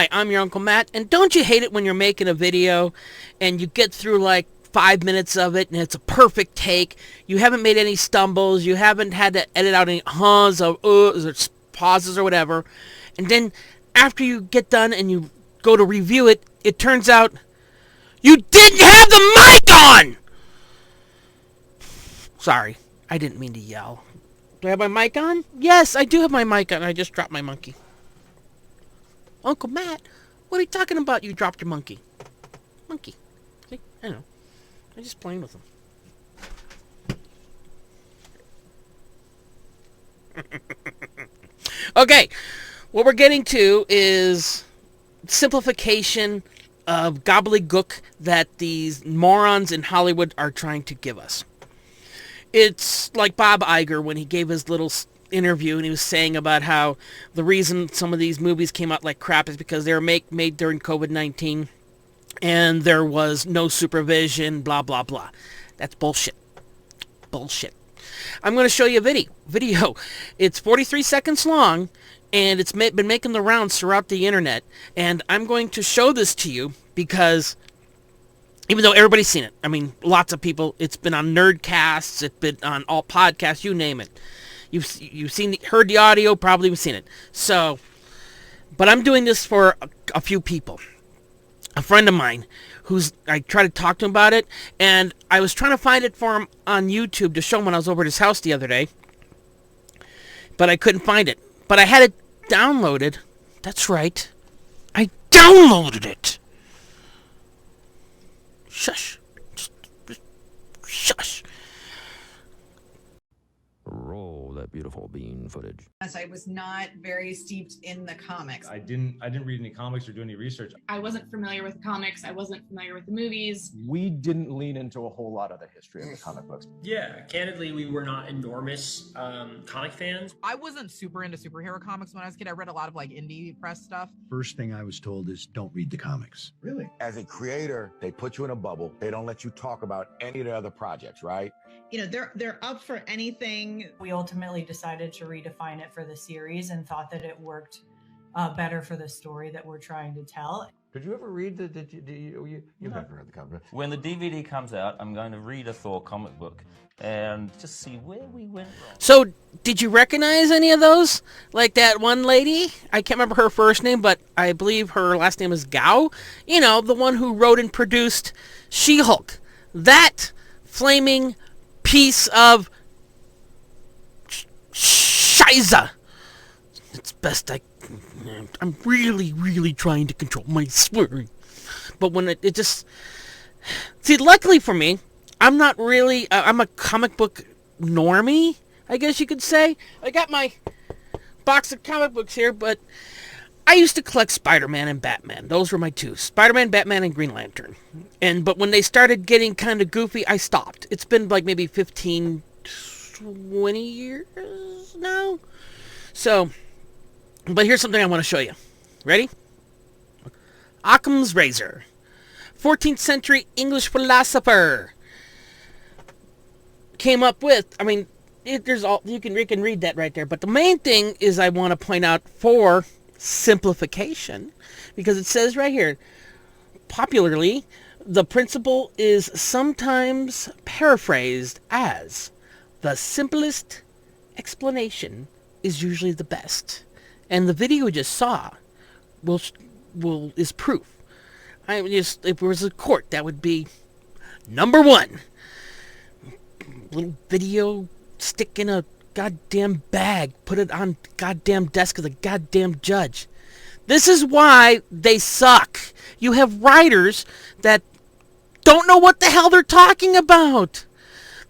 Hi, I'm your Uncle Matt, and don't you hate it when you're making a video and you get through like 5 minutes of it and it's a perfect take? You haven't made any stumbles, you haven't had to edit out any huhs or uhs or pauses or whatever, and then after you get done and you go to review it, it turns out you didn't have the mic on! Sorry, I didn't mean to yell. Do I have my mic on? Yes, I do have my mic on. I just dropped my monkey. Uncle Matt, what are you talking about? You dropped your monkey. Monkey. See? I know. I'm just playing with him. Okay. What we're getting to is simplification of gobbledygook that these morons in Hollywood are trying to give us. It's like Bob Iger when he gave his little interview and he was saying about how the reason some of these movies came out like crap is because they were made during COVID-19 and there was no supervision, blah, blah, blah. That's bullshit. Bullshit. I'm going to show you a video. It's 43 seconds long and it's been making the rounds throughout the internet, and I'm going to show this to you because even though everybody's seen it, I mean, lots of people, it's been on Nerdcasts, it's been on all podcasts, you name it. You've heard the audio, probably have seen it. So, but I'm doing this for a few people. A friend of mine, I tried to talk to him about it, and I was trying to find it for him on YouTube to show him when I was over at his house the other day, but I couldn't find it. But I had it downloaded. That's right. I downloaded it. Shush. Just shush. Roll that beautiful bean footage. I was not very steeped in the comics. I didn't read any comics or do any research. I wasn't familiar with the comics. I wasn't familiar with the movies. We didn't lean into a whole lot of the history of the comic books. Yeah, candidly, we were not enormous comic fans. I wasn't super into superhero comics when I was a kid. I read a lot of like indie press stuff. First thing I was told is don't read the comics. Really? As a creator, they put you in a bubble. They don't let you talk about any of the other projects, right? You know, they're up for anything. We ultimately decided to redefine it for the series and thought that it worked better for the story that we're trying to tell. Did you ever read you've never read the comic book? When the DVD comes out, I'm going to read a Thor comic book and just see where we went wrong. So, did you recognize any of those? Like that one lady? I can't remember her first name, but I believe her last name is Gao. You know, the one who wrote and produced She-Hulk. That flaming piece of shiza. It's best I'm really, really trying to control my swearing. But when it just... See, luckily for me, I'm not really... I'm a comic book normie, I guess you could say. I got my box of comic books here, but I used to collect Spider-Man and Batman. Those were my two. Spider-Man, Batman, and Green Lantern. But when they started getting kind of goofy, I stopped. It's been like maybe 15, 20 years now. So, but here's something I want to show you. Ready? Occam's razor. 14th century English philosopher came up with, I mean, there's all, you can read that right there. But the main thing is I want to point out for simplification, because it says right here, popularly, the principle is sometimes paraphrased as the simplest explanation is usually the best. And the video we just saw is proof. If it was a court, that would be number one. Little video, stick in a goddamn bag, put it on goddamn desk of the goddamn judge. This is why they suck. You have writers that don't know what the hell they're talking about.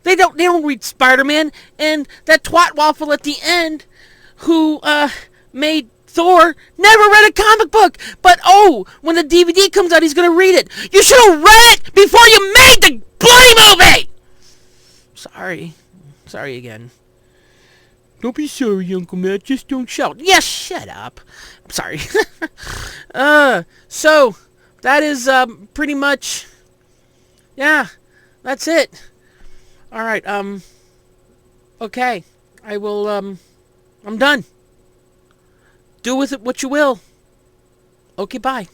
They don't read Spider-Man, and that twat waffle at the end who made Thor never read a comic book. But when the DVD comes out, he's gonna read it. You should have read it before you made the bloody movie. Sorry again. Don't be sorry, Uncle Matt. Just don't shout. Yes, shut up. I'm sorry. So that is pretty much. Yeah, that's it. All right. Okay. I will. I'm done. Do with it what you will. Okay, bye.